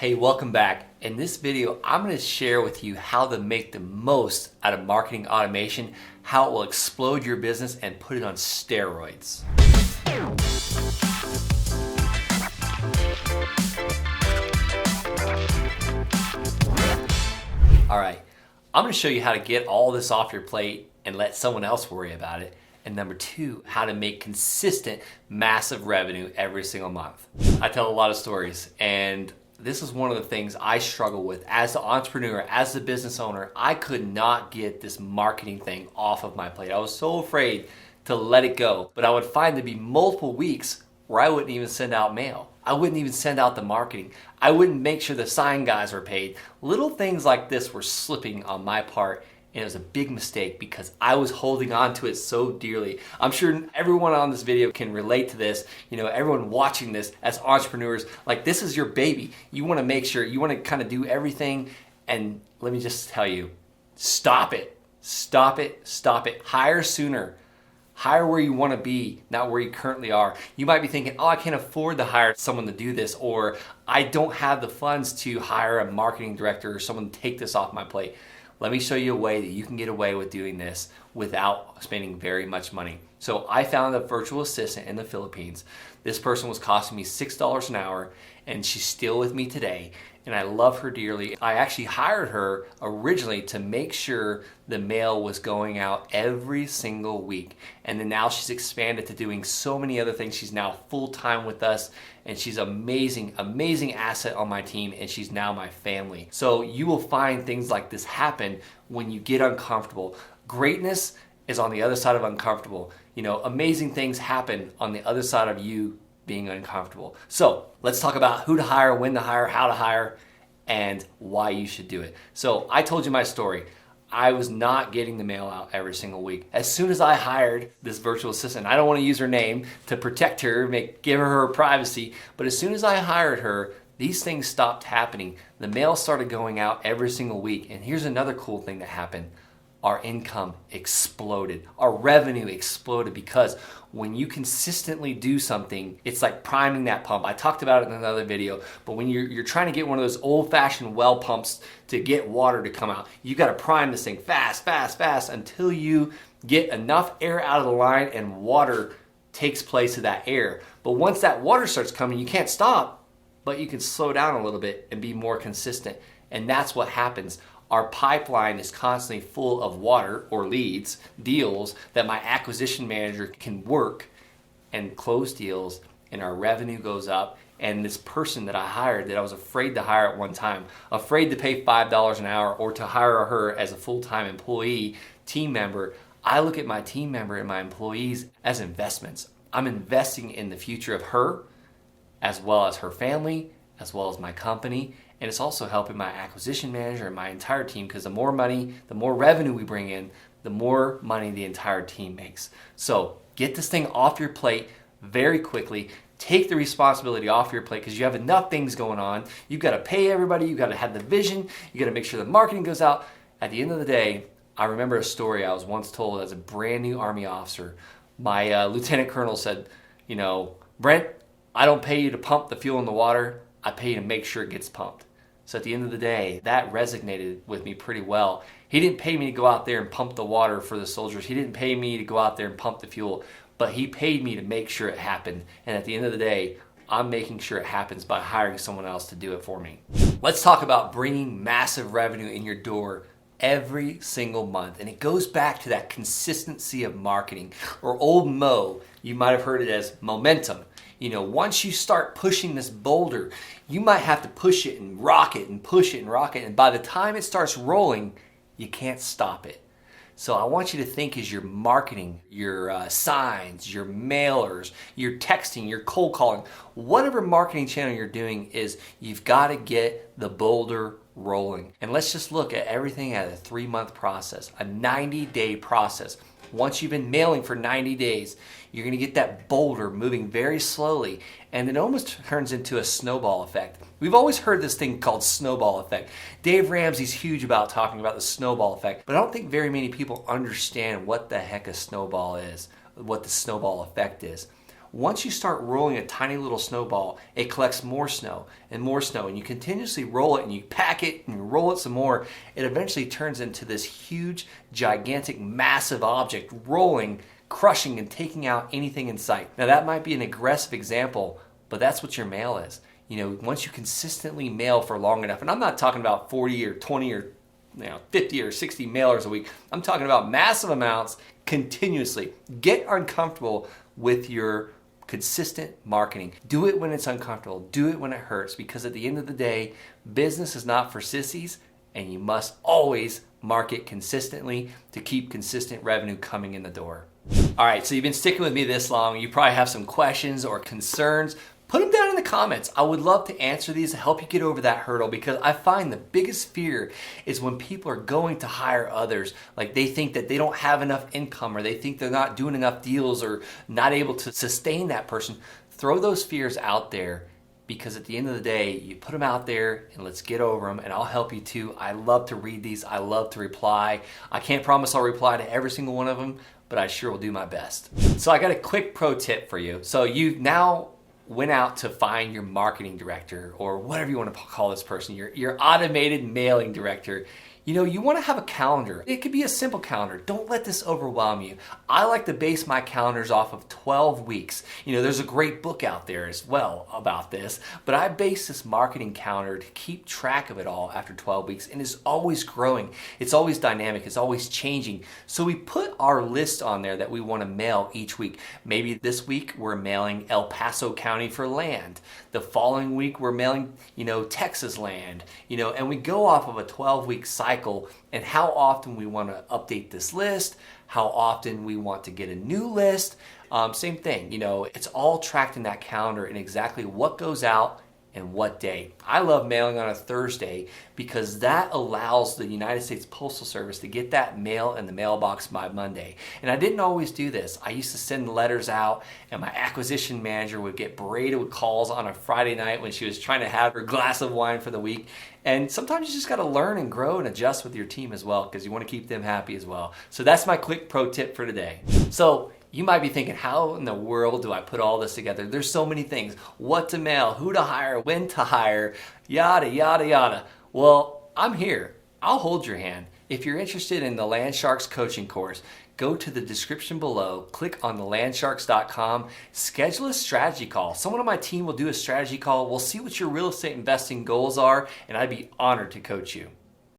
Hey, welcome back. In this video, I'm going to share with you how to make the most out of marketing automation, how it will explode your business and put it on steroids. All right, I'm going to show you how to get all this off your plate and let someone else worry about it. And number two, how to make consistent, massive revenue every single month. I tell a lot of stories, and this is one of the things I struggle with as the entrepreneur, as the business owner. I could not get this marketing thing off of my plate. I was so afraid to let it go, but I would find there'd be multiple weeks where I wouldn't even send out mail. I wouldn't even send out the marketing. I wouldn't make sure the sign guys were paid. Little things like this were slipping on my part, and it was a big mistake because I was holding on to it so dearly. I'm sure everyone on this video can relate to this. You know, everyone watching this as entrepreneurs, like this is your baby. You want to make sure, you want to kind of do everything. And let me just tell you, stop it, stop it, stop it. Hire sooner. Hire where you want to be, not where you currently are. You might be thinking, oh, I can't afford to hire someone to do this, or I don't have the funds to hire a marketing director or someone to take this off my plate. Let me show you a way that you can get away with doing this without spending very much money. So I found a virtual assistant in the Philippines. This person was costing me $6 an hour, and she's still with me today, and I love her dearly. I actually hired her originally to make sure the mail was going out every single week. And then now she's expanded to doing so many other things. She's now full-time with us, and she's amazing, amazing asset on my team, and she's now my family. So you will find things like this happen when you get uncomfortable. Greatness is on the other side of uncomfortable. You know, amazing things happen on the other side of you being uncomfortable. So let's talk about who to hire, when to hire, how to hire, and why you should do it. So I told you my story. I was not getting the mail out every single week. As soon as I hired this virtual assistant, I don't want to use her name to protect her, give her privacy, but as soon as I hired her, these things stopped happening. The mail started going out every single week. And here's another cool thing that happened. Our income exploded. Our revenue exploded because when you consistently do something, it's like priming that pump. I talked about it in another video, but when you're trying to get one of those old-fashioned well pumps to get water to come out, you got to prime this thing fast, fast, fast until you get enough air out of the line and water takes place of that air. But once that water starts coming, you can't stop, but you can slow down a little bit and be more consistent. And that's what happens. Our pipeline is constantly full of water or leads, deals that my acquisition manager can work and close deals, and our revenue goes up. And this person that I hired, that I was afraid to hire at one time, afraid to pay $5 an hour or to hire her as a full-time employee, team member, I look at my team member and my employees as investments. I'm investing in the future of her, as well as her family, as well as my company. And it's also helping my acquisition manager and my entire team, because the more money, the more revenue we bring in, the more money the entire team makes. So get this thing off your plate very quickly. Take the responsibility off your plate because you have enough things going on. You've got to pay everybody. You've got to have the vision. You got to make sure the marketing goes out. At the end of the day, I remember a story I was once told as a brand new Army officer. My lieutenant colonel said, you know, Brent, I don't pay you to pump the fuel in the water. I pay you to make sure it gets pumped. So at the end of the day, that resonated with me pretty well. He didn't pay me to go out there and pump the water for the soldiers. He didn't pay me to go out there and pump the fuel, but he paid me to make sure it happened. And at the end of the day, I'm making sure it happens by hiring someone else to do it for me. Let's talk about bringing massive revenue in your door every single month. And it goes back to that consistency of marketing, or old Mo, you might have heard it as momentum. You know, once you start pushing this boulder, you might have to push it and rock it and push it and rock it. And by the time it starts rolling, you can't stop it. So I want you to think as you're marketing, your signs, your mailers, your texting, your cold calling, whatever marketing channel you're doing is you've got to get the boulder rolling. And let's just look at everything at a 3-month process, a 90-day process. Once you've been mailing for 90 days, you're going to get that boulder moving very slowly, and it almost turns into a snowball effect. We've always heard this thing called snowball effect. Dave Ramsey's huge about talking about the snowball effect, but I don't think very many people understand what the heck a snowball is, what the snowball effect is. Once you start rolling a tiny little snowball, it collects more snow and more snow, and you continuously roll it and you pack it and you roll it some more. It eventually turns into this huge, gigantic, massive object rolling, crushing, and taking out anything in sight. Now that might be an aggressive example, but that's what your mail is. Once you consistently mail for long enough, and I'm not talking about 40 or 20 or 50 or 60 mailers a week. I'm talking about massive amounts continuously. Get uncomfortable with your consistent marketing. Do it when it's uncomfortable. Do it when it hurts, because at the end of the day, business is not for sissies, and you must always market consistently to keep consistent revenue coming in the door. All right, so you've been sticking with me this long. You probably have some questions or concerns. Put them down in the comments. I would love to answer these and help you get over that hurdle, because I find the biggest fear is when people are going to hire others. Like they think that they don't have enough income, or they think they're not doing enough deals, or not able to sustain that person. Throw those fears out there, because at the end of the day, you put them out there and let's get over them, and I'll help you too. I love to read these. I love to reply. I can't promise I'll reply to every single one of them, but I sure will do my best. So I got a quick pro tip for you. So you've now went out to find your marketing director, or whatever you want to call this person, your automated mailing director. You want to have a calendar. It could be a simple calendar. Don't let this overwhelm you. I like to base my calendars off of 12 weeks. There's a great book out there as well about this, but I base this marketing calendar to keep track of it all after 12 weeks, and it's always growing. It's always dynamic. It's always changing. So we put our list on there that we want to mail each week. Maybe this week we're mailing El Paso County for land. The following week we're mailing, Texas land, and we go off of a 12-week cycle, and how often we want to update this list, how often we want to get a new list. Same thing, it's all tracked in that calendar, and exactly what goes out and what day. I love mailing on a Thursday, because that allows the United States Postal Service to get that mail in the mailbox by Monday. And I didn't always do this. I used to send letters out, and my acquisition manager would get berated with calls on a Friday night when she was trying to have her glass of wine for the week. And sometimes you just got to learn and grow and adjust with your team as well, because you want to keep them happy as well. So that's my quick pro tip for today. So you might be thinking, how in the world do I put all this together? There's so many things. What to mail, who to hire, when to hire, yada, yada, yada. Well, I'm here. I'll hold your hand. If you're interested in the Land Sharks coaching course, go to the description below, click on thelandsharks.com, schedule a strategy call. Someone on my team will do a strategy call. We'll see what your real estate investing goals are, and I'd be honored to coach you.